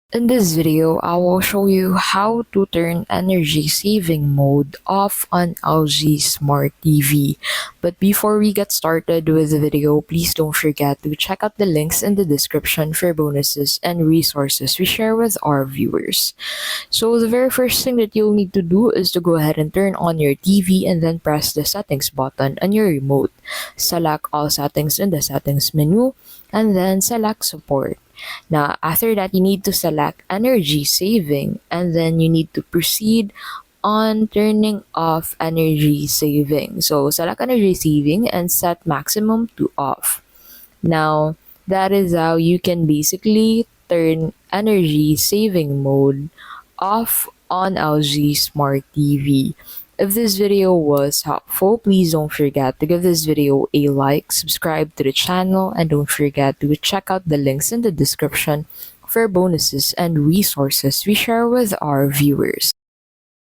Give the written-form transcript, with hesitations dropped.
In this video, I will show you how to turn energy saving mode off on LG Smart TV. But before we get started with the video, please don't forget to check out the links in the description for bonuses and resources we share with our viewers. So the very first thing that you'll need to do is to go ahead and turn on your TV and then press the settings button on your remote. Select all settings in the settings menu and then select support. Now, after that, you need to select energy saving and then you need to proceed on turning off energy saving. So, select energy saving and set maximum to off. Now, that is how you can basically turn energy saving mode off on LG Smart TV. If this video was helpful, please don't forget to give this video a like, subscribe to the channel, and don't forget to check out the links in the description for bonuses and resources we share with our viewers.